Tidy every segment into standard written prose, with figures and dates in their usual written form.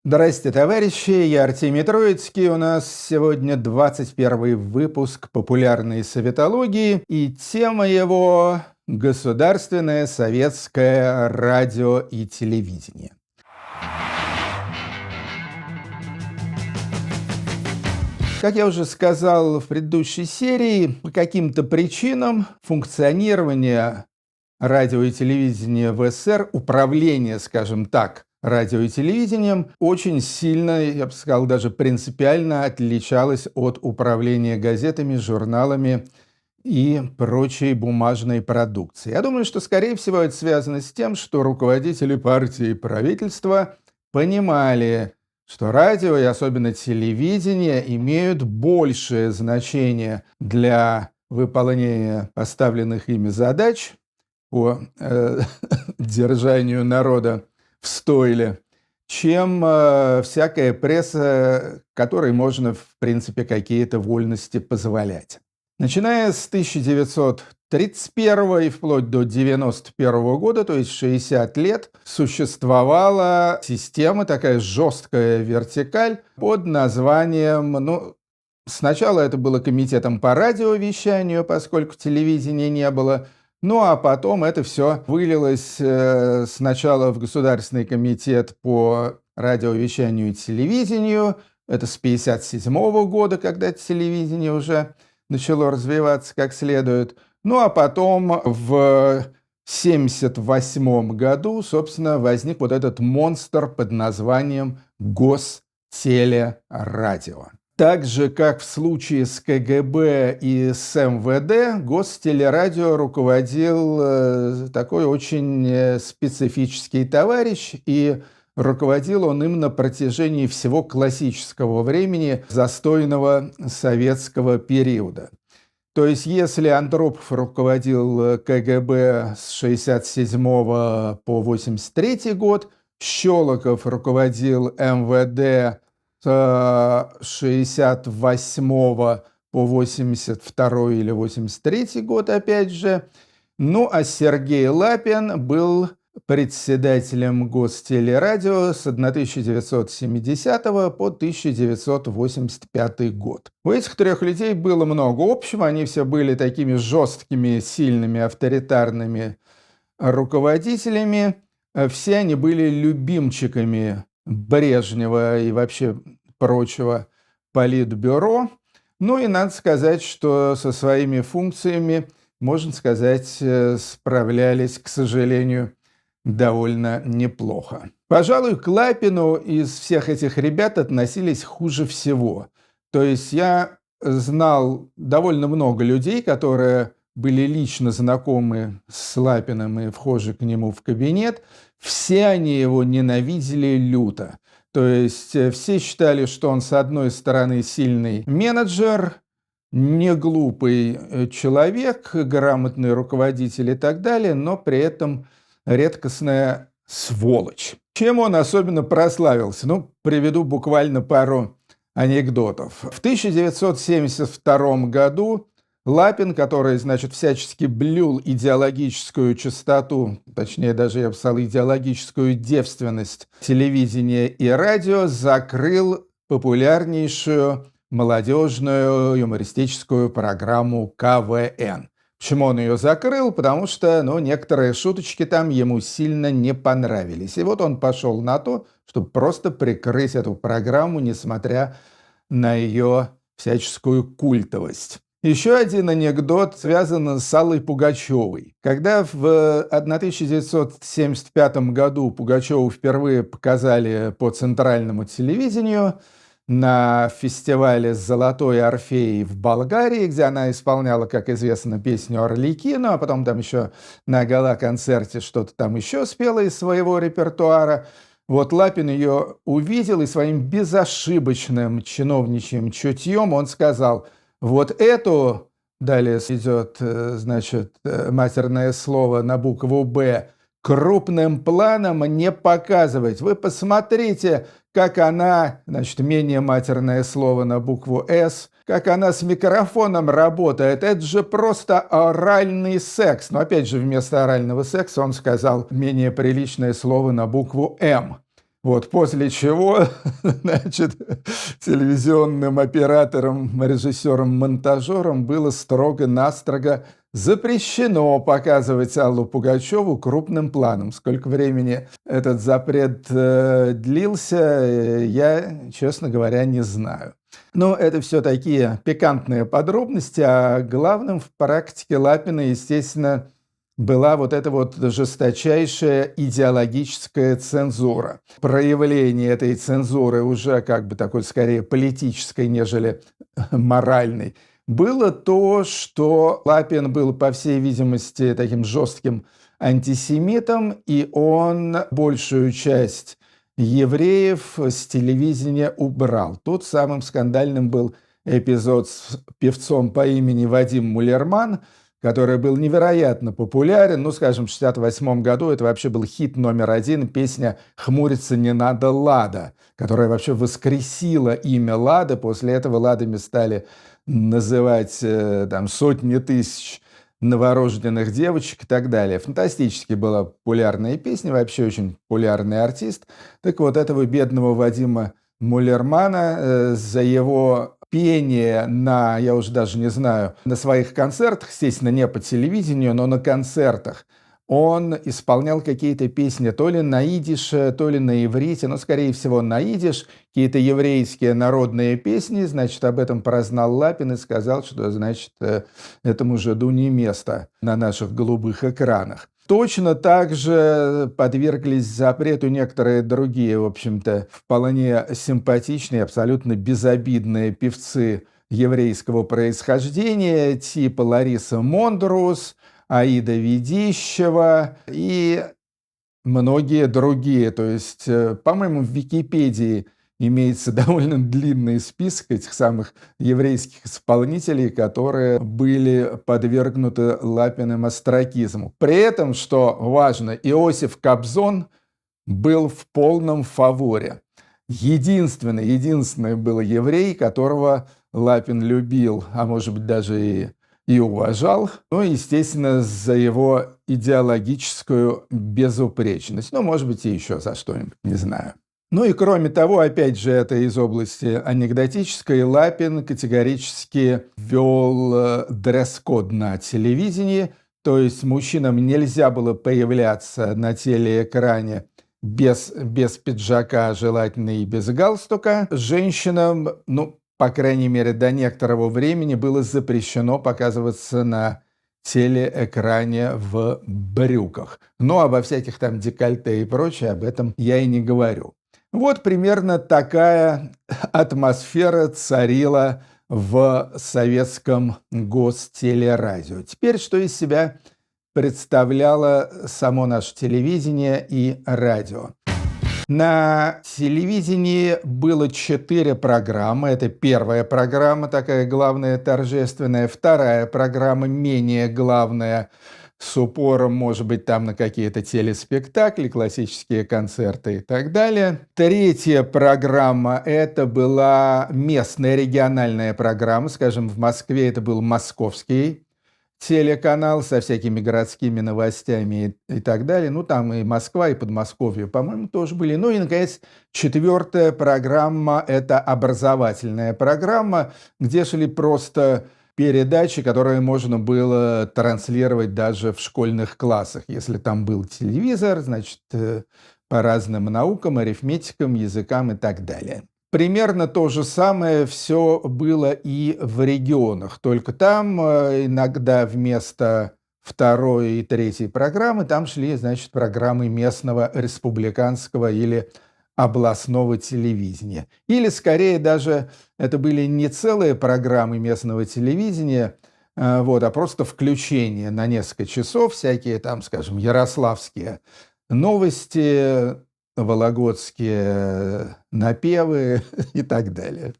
Здрасте, товарищи, я Артемий Троицкий. У нас сегодня 21 выпуск популярной советологии, и тема его – государственное советское радио и телевидение. Как я уже сказал в предыдущей серии, по каким-то причинам функционирование радио и телевидения в СССР, управление, скажем так, радио и телевидением очень сильно, я бы сказал, даже принципиально отличалось от управления газетами, журналами и прочей бумажной продукцией. Я думаю, что, скорее всего, это связано с тем, что руководители партии и правительства понимали, что радио и особенно телевидение имеют большее значение для выполнения поставленных ими задач по держанию народа в стойле, чем всякая пресса, которой можно, в принципе, какие-то вольности позволять. Начиная с 1931 и вплоть до 1991 года, то есть 60 лет, существовала система, такая жесткая вертикаль под названием, сначала это было комитетом по радиовещанию, поскольку телевидения не было, а потом это все вылилось сначала в Государственный комитет по радиовещанию и телевидению, это с 1957 года, когда телевидение уже начало развиваться как следует, а потом в 1978 году, собственно, возник вот этот монстр под названием Гостелерадио. Так же, как в случае с КГБ и с МВД, Гостелерадио руководил такой очень специфический товарищ, и руководил он им на протяжении всего классического времени застойного советского периода. То есть, если Андропов руководил КГБ с 1967 по 1983 год, Щелоков руководил МВД с 1968 по 1982 или 1983 год, опять же. А Сергей Лапин был председателем Гостелерадио с 1970 по 1985 год. У этих трех людей было много общего, они все были такими жесткими, сильными, авторитарными руководителями. Все они были любимчиками Брежнева и вообще прочего политбюро. И надо сказать, что со своими функциями, можно сказать, справлялись, к сожалению, довольно неплохо. Пожалуй, к Лапину из всех этих ребят относились хуже всего. То есть я знал довольно много людей, которые были лично знакомы с Лапиным и вхожи к нему в кабинет. Все они его ненавидели люто. То есть все считали, что он, с одной стороны, сильный менеджер, не глупый человек, грамотный руководитель и так далее, но при этом редкостная сволочь. Чем он особенно прославился? Приведу буквально пару анекдотов. В 1972 году Лапин, который, всячески блюл идеологическую чистоту, точнее даже, я бы сказал, идеологическую девственность телевидения и радио, закрыл популярнейшую молодежную юмористическую программу КВН. Почему он ее закрыл? Потому что, некоторые шуточки там ему сильно не понравились. И вот он пошел на то, чтобы просто прикрыть эту программу, несмотря на ее всяческую культовость. Еще один анекдот связан с Аллой Пугачевой. Когда в 1975 году Пугачеву впервые показали по центральному телевидению на фестивале «Золотой Орфей» в Болгарии, где она исполняла, как известно, песню «Арлекино», а потом там еще на гала-концерте что-то там еще спела из своего репертуара. Вот Лапин ее увидел и своим безошибочным чиновничьим чутьем он сказал: вот эту, далее идет, матерное слово на букву «Б», крупным планом не показывать. Вы посмотрите, как она, менее матерное слово на букву «С», как она с микрофоном работает. Это же просто оральный секс. Но опять же, вместо орального секса он сказал менее приличное слово на букву «М». Вот, после чего, значит, телевизионным операторам, режиссерам, монтажерам было строго-настрого запрещено показывать Аллу Пугачеву крупным планом. Сколько времени этот запрет длился, я, честно говоря, не знаю. Но это все такие пикантные подробности, а главным в практике Лапина, естественно, была вот эта вот жесточайшая идеологическая цензура. Проявление этой цензуры уже как бы такой скорее политической, нежели моральной, было то, что Лапин был, по всей видимости, таким жестким антисемитом, и он большую часть евреев с телевидения убрал. Тут самым скандальным был эпизод с певцом по имени Вадим Мулерман, который был невероятно популярен. Ну, скажем, в 1968 году это вообще был хит номер один, песня «Хмуриться не надо, Лада», которая вообще воскресила имя Лады. После этого Ладами стали называть там сотни тысяч новорожденных девочек и так далее. Фантастически была популярная песня, вообще очень популярный артист. Так вот, этого бедного Вадима Мулермана за его пение на, я уже даже не знаю, на своих концертах, естественно, не по телевидению, но на концертах, он исполнял какие-то песни то ли на идише, то ли на иврите, но, скорее всего, на идиш, какие-то еврейские народные песни. Значит, об этом прознал Лапин и сказал, что, значит, этому жиду не место на наших голубых экранах. Точно так же подверглись запрету некоторые другие, в общем-то, вполне симпатичные, абсолютно безобидные певцы еврейского происхождения, типа Лариса Мондрус, Аида Ведищева и многие другие. То есть, по-моему, в Википедии имеется довольно длинный список этих самых еврейских исполнителей, которые были подвергнуты Лапиным остракизму. При этом, что важно, Иосиф Кобзон был в полном фаворе. Единственный был еврей, которого Лапин любил, а может быть даже и уважал, ну, естественно, за его идеологическую безупречность. Ну, может быть, и еще за что-нибудь, не знаю. Ну и кроме того, опять же, это из области анекдотической, Лапин категорически ввел дресс-код на телевидении, то есть мужчинам нельзя было появляться на телеэкране без пиджака, желательно и без галстука. Женщинам, ну, по крайней мере, до некоторого времени было запрещено показываться на телеэкране в брюках. Но обо всяких там декольте и прочее, об этом я и не говорю. Вот примерно такая атмосфера царила в советском гостелерадио. Теперь, что из себя представляло само наше телевидение и радио? На телевидении было 4 программы. Это первая программа, такая главная, торжественная. Вторая программа, менее главная, с упором, может быть, там на какие-то телеспектакли, классические концерты и так далее. Третья программа – это была местная региональная программа. Скажем, в Москве это был московский телеканал со всякими городскими новостями и так далее. Ну, там и Москва, и Подмосковье, по-моему, тоже были. Ну и, наконец, 4-я программа – это образовательная программа, где шли просто передачи, которые можно было транслировать даже в школьных классах. Если там был телевизор, значит, по разным наукам, арифметикам, языкам и так далее. Примерно то же самое все было и в регионах, только там иногда вместо 2-й и 3-й программы там шли, значит, программы местного, республиканского или областного телевидения. Или, скорее, даже это были не целые программы местного телевидения, а просто включение на несколько часов, всякие там, скажем, ярославские новости, вологодские напевы и так далее.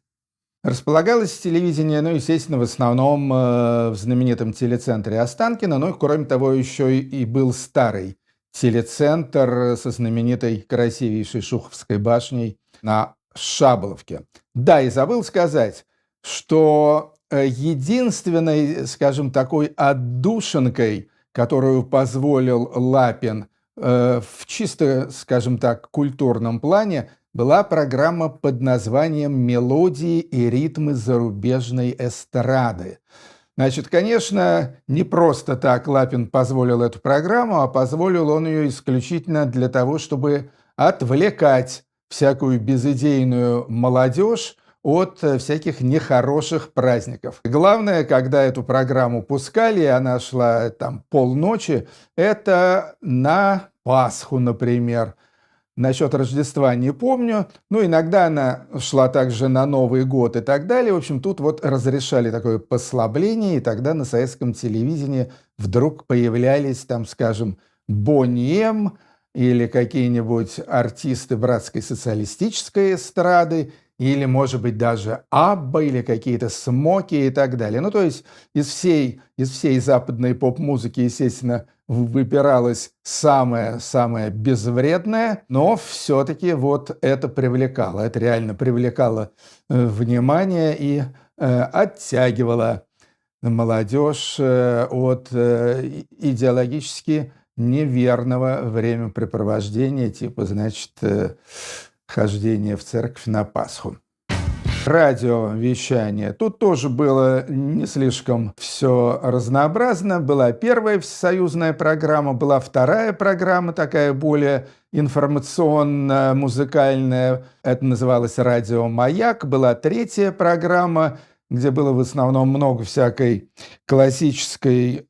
Располагалось телевидение, ну, естественно, в основном в знаменитом телецентре Останкино, но, кроме того, еще и был старый телецентр со знаменитой красивейшей Шуховской башней на Шаболовке. Да, и забыл сказать, что единственной, скажем, такой отдушинкой, которую позволил Лапин в чисто, скажем так, культурном плане была программа под названием «Мелодии и ритмы зарубежной эстрады». Значит, конечно, не просто так Лапин позволил эту программу, а позволил он ее исключительно для того, чтобы отвлекать всякую безидейную молодежь от всяких нехороших праздников. Главное, когда эту программу пускали, она шла там полночи, это на Пасху, например. Насчет Рождества не помню. Ну, иногда она шла также на Новый год и так далее. В общем, тут вот разрешали такое послабление, и тогда на советском телевидении вдруг появлялись там, скажем, Бонни М. или какие-нибудь артисты братской социалистической эстрады, или, может быть, даже Абба, или какие-то Смоки и так далее. Ну, то есть из всей западной поп-музыки, естественно, выбиралось самое безвредное, но все-таки вот это привлекало, это реально привлекало внимание и оттягивало молодежь от идеологически неверного времяпрепровождения, типа, значит, хождения в церковь на Пасху. Радиовещание. Тут тоже было не слишком все разнообразно. Была первая всесоюзная программа, была вторая программа, такая более информационно-музыкальная. Это называлось «Радио Маяк». Была третья программа, где было в основном много всякой классической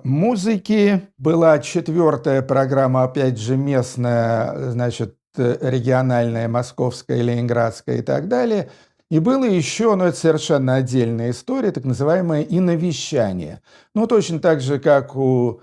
музыки. Была четвертая программа, опять же, местная, значит, региональная, московская, ленинградская и так далее. И было еще, но это совершенно отдельная история, так называемое иновещание. Ну, точно так же, как у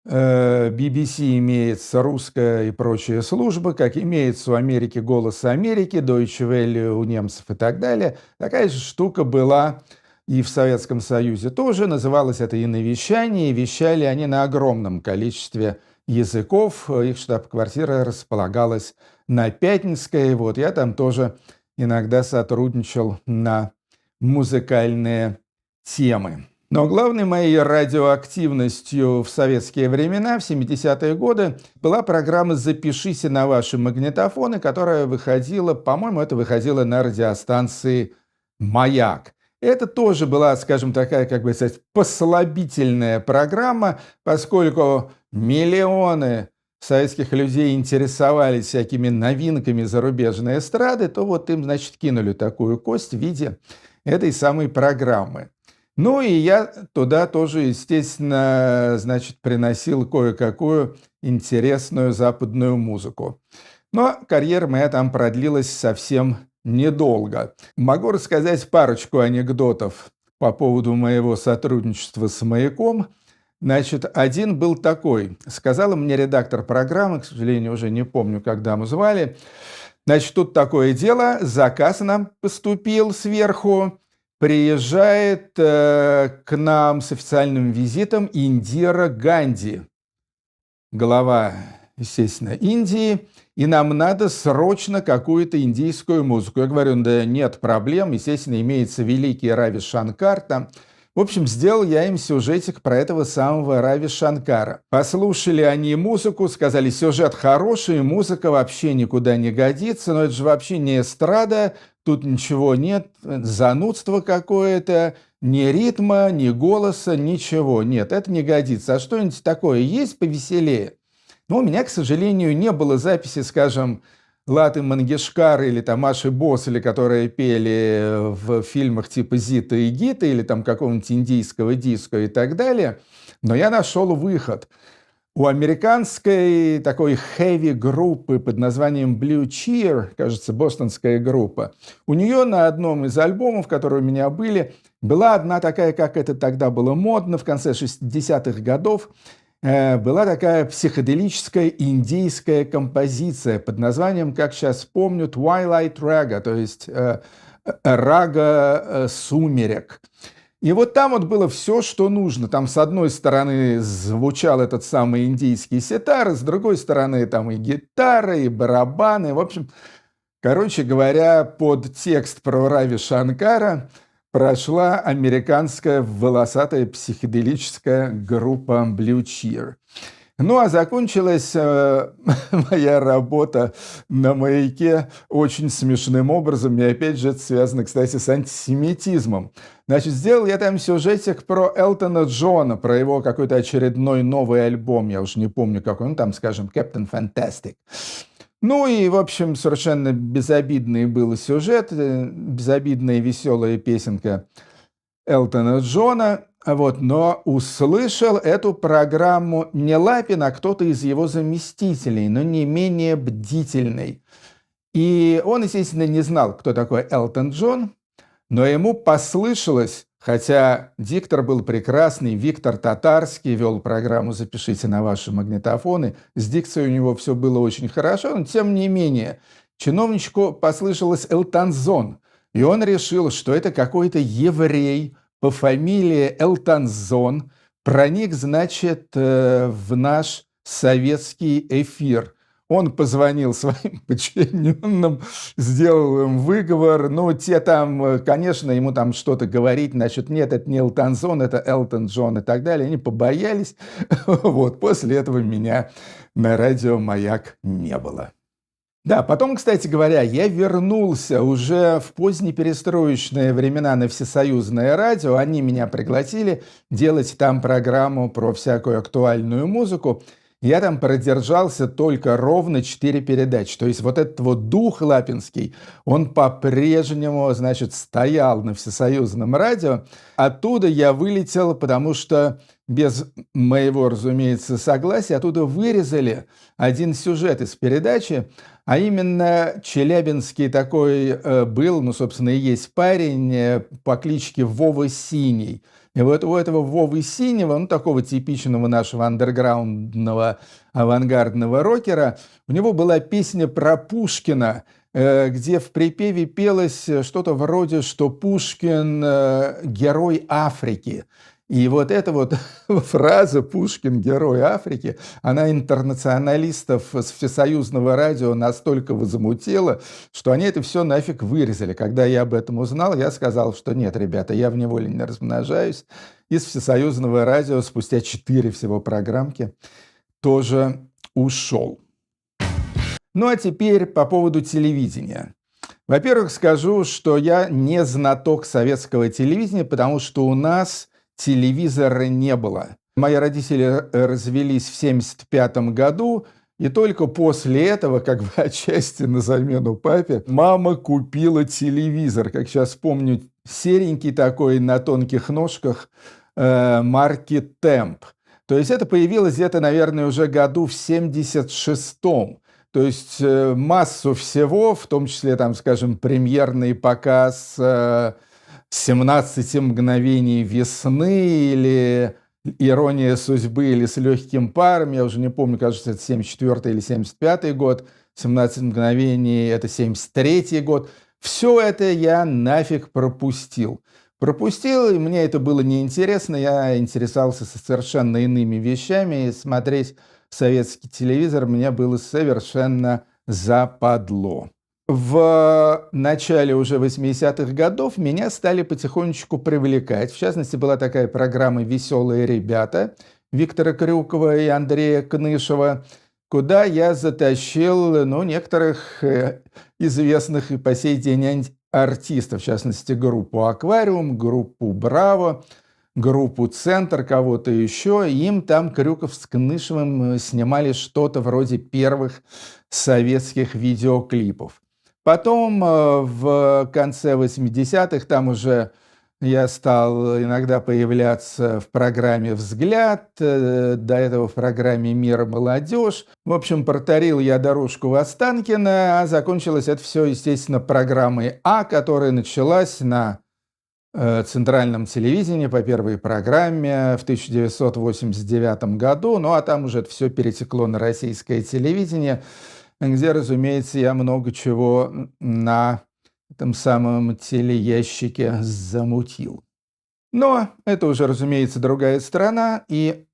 BBC имеется русская и прочие службы, как имеется у Америки «Голос Америки», Deutsche Welle у немцев и так далее. Такая же штука была и в Советском Союзе тоже. Называлось это иновещание, и вещали они на огромном количестве языков. Их штаб-квартира располагалась на Пятницкой. Вот я там тоже иногда сотрудничал на музыкальные темы. Но главной моей радиоактивностью в советские времена, в 70-е годы, была программа «Запишите на ваши магнитофоны», которая выходила, по-моему, это выходило на радиостанции «Маяк». Это тоже была, скажем, такая, как бы сказать, послабительная программа, поскольку миллионы советских людей интересовались всякими новинками зарубежной эстрады, то вот им, значит, кинули такую кость в виде этой самой программы. Ну и я туда тоже, естественно, значит, приносил кое-какую интересную западную музыку. Но карьера моя там продлилась совсем недолго. Могу рассказать парочку анекдотов по поводу моего сотрудничества с «Маяком». Значит, один был такой. Сказала мне редактор программы, к сожалению, уже не помню, как даму звали. Значит, тут такое дело, заказ нам поступил сверху. Приезжает к нам с официальным визитом Индира Ганди, глава, естественно, Индии, и нам надо срочно какую-то индийскую музыку. Я говорю, да нет проблем, естественно, имеется великий Рави Шанкар там. В общем, сделал я им сюжетик про этого самого Рави Шанкара. Послушали они музыку, сказали, сюжет хороший, музыка вообще никуда не годится, но это же вообще не эстрада, тут ничего нет, занудство какое-то, ни ритма, ни голоса, ничего нет, это не годится. А что-нибудь такое есть повеселее? Но у меня, к сожалению, не было записи, скажем, Латы Мангешкар или там Маши Босли, которые пели в фильмах типа «Зита и Гита» или там какого-нибудь индийского диска и так далее. Но я нашел выход. У американской такой хэви-группы под названием Blue Cheer, кажется, бостонская группа, у нее на одном из альбомов, которые у меня были, была одна такая, как это тогда было модно в конце 60-х годов, была такая психоделическая индийская композиция под названием, как сейчас помню, Twilight Raga, то есть рага сумерек. И вот там вот было все, что нужно. Там с одной стороны звучал этот самый индийский ситар, с другой стороны там и гитара, и барабаны. В общем, короче говоря, под текст про Рави Шанкара прошла американская волосатая психоделическая группа Blue Cheer. Ну, а закончилась моя работа на «Маяке» очень смешным образом, и опять же это связано, кстати, с антисемитизмом. Значит, сделал я там сюжетик про Элтона Джона, про его какой-то очередной новый альбом, я уж не помню какой, ну там, скажем, «Captain Fantastic». Ну и, в общем, совершенно безобидный был сюжет, безобидная и веселая песенка Элтона Джона. Вот, но услышал эту программу не Лапин, а кто-то из его заместителей, но не менее бдительный. И он, естественно, не знал, кто такой Элтон Джон, но ему послышалось, хотя диктор был прекрасный, Виктор Татарский вел программу «Запишите на ваши магнитофоны», с дикцией у него все было очень хорошо, но тем не менее чиновничку послышалось Элтонзон, и он решил, что это какой-то еврей по фамилии Элтонзон проник, значит, в наш советский эфир. Он позвонил своим подчиненным, сделал им выговор. Ну, те там, конечно, ему там что-то говорить, значит, нет, это не Элтонзон, это Элтон Джон и так далее. Они побоялись. Вот, после этого меня на радио «Маяк» не было. Да, потом, кстати говоря, я вернулся уже в позднеперестроечные времена на Всесоюзное радио. Они меня пригласили делать там программу про всякую актуальную музыку. Я там продержался только ровно 4 передачи. То есть вот этот вот дух лапинский, он по-прежнему, значит, стоял на Всесоюзном радио. Оттуда я вылетел, потому что без моего, разумеется, согласия оттуда вырезали один сюжет из передачи, а именно челябинский такой был, ну, собственно, и есть парень по кличке Вова Синий. И вот у этого Вовы Синего, ну, такого типичного нашего андерграундного авангардного рокера, у него была песня про Пушкина, где в припеве пелось что-то вроде, что Пушкин герой Африки. И вот эта вот фраза «Пушкин – герой Африки», она интернационалистов с Всесоюзного радио настолько возмутила, что они это все нафиг вырезали. Когда я об этом узнал, я сказал, что нет, ребята, я в неволе не размножаюсь. Из Всесоюзного радио спустя 4 всего программки тоже ушел. Ну а теперь по поводу телевидения. Во-первых, скажу, что я не знаток советского телевидения, потому что у нас телевизора не было. Мои родители развелись в 1975 году, и только после этого, как бы отчасти на замену папе, мама купила телевизор, как сейчас помню, серенький такой на тонких ножках марки «Темп». То есть это появилось где-то, наверное, уже году в 1976-м. То есть массу всего, в том числе, там, скажем, премьерный показ 17 мгновений весны или «Ирония судьбы» или «С легким паром», я уже не помню, кажется, это 74 или 75 год, 17 мгновений – это 73 год. Все это я нафиг пропустил. И мне это было неинтересно, я интересовался совершенно иными вещами, и смотреть советский телевизор мне было совершенно западло. В начале уже 80-х годов меня стали потихонечку привлекать. В частности, была такая программа «Веселые ребята» Виктора Крюкова и Андрея Кнышева, куда я затащил, ну, некоторых известных и по сей день артистов, в частности, группу «Аквариум», группу «Браво», группу «Центр», кого-то еще. Им там Крюков с Кнышевым снимали что-то вроде первых советских видеоклипов. Потом в конце 80-х там уже я стал иногда появляться в программе «Взгляд», до этого в программе «Мир, молодежь». В общем, протарил я дорожку в Останкино, а закончилось это все, естественно, программой «А», которая началась на центральном телевидении по первой программе в 1989 году. Ну, а там уже это все перетекло на российское телевидение, где, разумеется, я много чего на этом самом телеящике замутил. Но это уже, разумеется, другая сторона и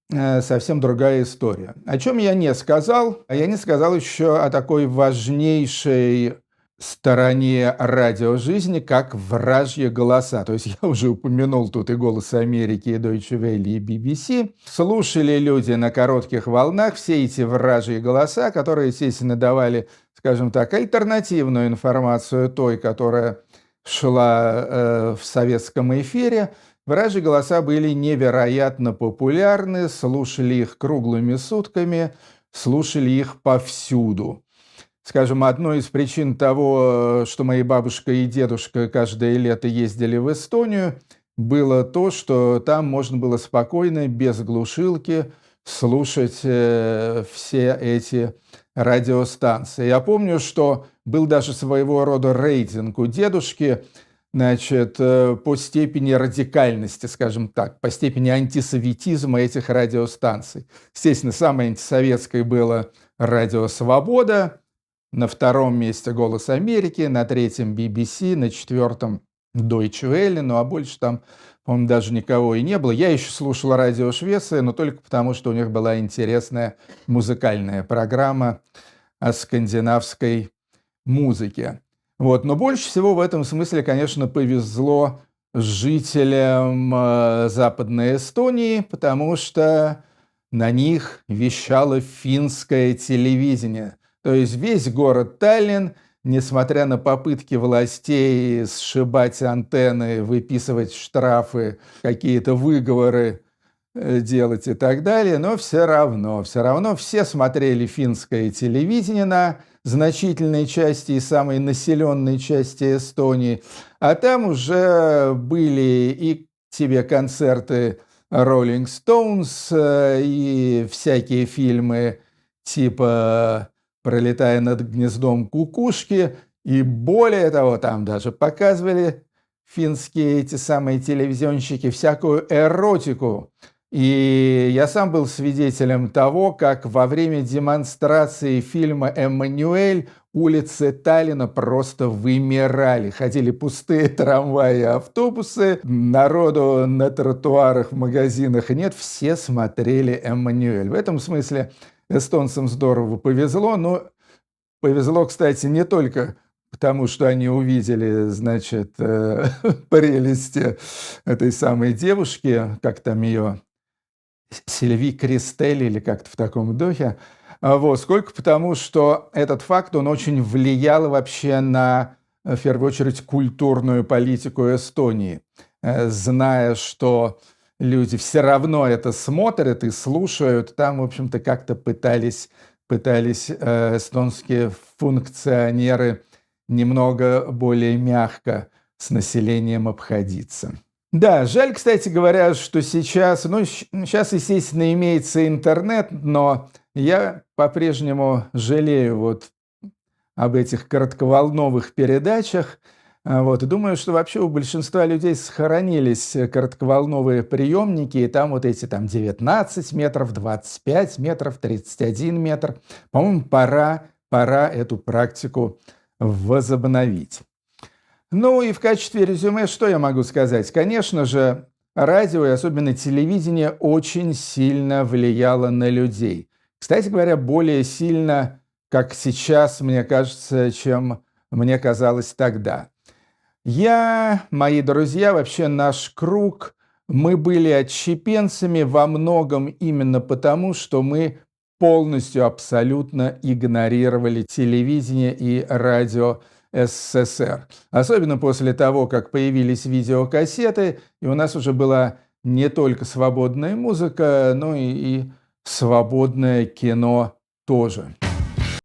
совсем другая история. О чем я не сказал? Я не сказал еще о такой важнейшей стороне радиожизни как вражьи голоса. То есть я уже упомянул тут и «Голос Америки», и Deutsche Welle, и BBC. Слушали люди на коротких волнах все эти вражьи голоса, которые, естественно, давали, скажем так, альтернативную информацию той, которая шла в советском эфире. Вражьи голоса были невероятно популярны, слушали их круглыми сутками, слушали их повсюду. Скажем, одной из причин того, что мои бабушка и дедушка каждое лето ездили в Эстонию, было то, что там можно было спокойно, без глушилки, слушать все эти радиостанции. Я помню, что был даже своего рода рейтинг у дедушки, значит, по степени радикальности, скажем так, по степени антисоветизма этих радиостанций. Естественно, самой антисоветской было «Радио Свобода», на втором месте «Голос Америки», на третьем BBC, на четвертом Deutsche Welle, ну а больше там, по-моему, даже никого и не было. Я еще слушал радио Швеции, но только потому, что у них была интересная музыкальная программа о скандинавской музыке. Вот. Но больше всего в этом смысле, конечно, повезло жителям Западной Эстонии, потому что на них вещало финское телевидение. То есть весь город Таллин, несмотря на попытки властей сшибать антенны, выписывать штрафы, какие-то выговоры делать и так далее, но все равно все смотрели финское телевидение на значительной части и самой населенной части Эстонии, а там уже были и тебе концерты Rolling Stones, и всякие фильмы типа «Пролетая над гнездом кукушки», и более того, там даже показывали финские эти самые телевизионщики всякую эротику. И я сам был свидетелем того, как во время демонстрации фильма «Эммануэль» улицы Таллина просто вымирали. Ходили пустые трамваи и автобусы, народу на тротуарах, в магазинах нет, все смотрели «Эммануэль». В этом смысле эстонцам здорово повезло, но повезло, кстати, не только потому, что они увидели, значит, прелести этой самой девушки, как там ее, Сильви Кристель или как-то в таком духе, вот, сколько потому, что этот факт, он очень влиял вообще на, в первую очередь, культурную политику Эстонии, зная, что люди все равно это смотрят и слушают, там, в общем-то, как-то пытались эстонские функционеры немного более мягко с населением обходиться. Да, жаль, кстати говоря, что сейчас, сейчас, естественно, имеется интернет, но я по-прежнему жалею вот об этих коротковолновых передачах. Вот, и думаю, что вообще у большинства людей сохранились коротковолновые приемники, и там вот эти 19 метров, 25 метров, 31 метр. По-моему, пора эту практику возобновить. Ну и в качестве резюме что я могу сказать? Конечно же, радио и особенно телевидение очень сильно влияло на людей. Кстати говоря, более сильно, как сейчас, мне кажется, чем мне казалось тогда. Мои друзья, вообще наш круг, мы были отщепенцами во многом именно потому, что мы полностью, абсолютно игнорировали телевидение и радио СССР. Особенно после того, как появились видеокассеты, и у нас уже была не только свободная музыка, но и свободное кино тоже.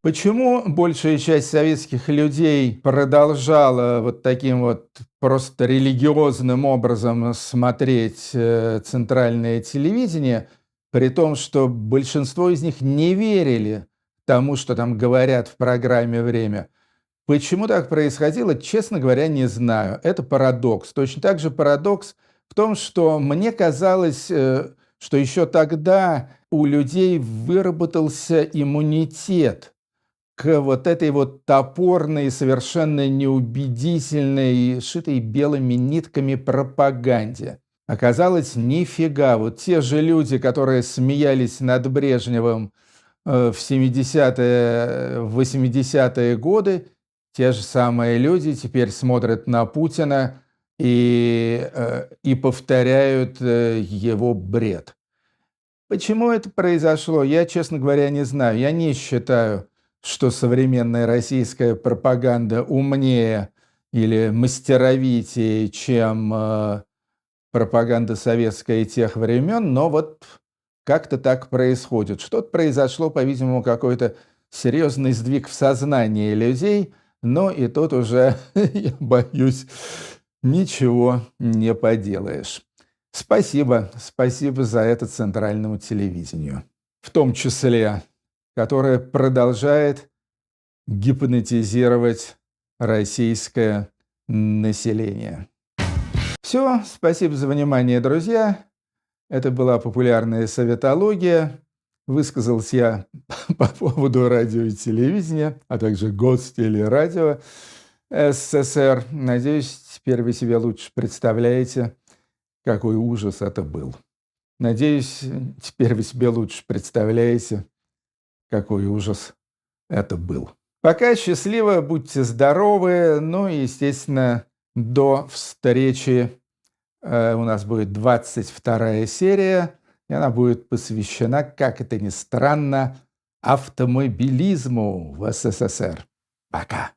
Почему большая часть советских людей продолжала вот таким вот просто религиозным образом смотреть центральное телевидение, при том, что большинство из них не верили тому, что там говорят в программе «Время»? Почему так происходило, честно говоря, не знаю. Это парадокс. Точно так же парадокс в том, что мне казалось, что еще тогда у людей выработался иммунитет к вот этой вот топорной, совершенно неубедительной, шитой белыми нитками пропаганде. Оказалось, нифига. Вот те же люди, которые смеялись над Брежневым в 70-е, в 80-е годы, те же самые люди теперь смотрят на Путина и повторяют его бред. Почему это произошло, я, честно говоря, не знаю. Я не считаю, что современная российская пропаганда умнее или мастеровитее, чем пропаганда советская тех времен, но вот как-то так происходит. Что-то произошло, по-видимому, какой-то серьезный сдвиг в сознании людей, но и тут уже, я боюсь, ничего не поделаешь. Спасибо за это центральному телевидению, в том числе, которое продолжает гипнотизировать российское население. Все, спасибо за внимание, друзья. Это была популярная советология. Высказался я по поводу радио и телевидения, а также Гостелерадио СССР. Надеюсь, теперь вы себе лучше представляете, какой ужас это был. Надеюсь, теперь вы себе лучше представляете, какой ужас это был. Пока счастливо, будьте здоровы. Ну и, естественно, до встречи. У нас будет 22-я серия, и она будет посвящена, как это ни странно, автомобилизму в СССР. Пока.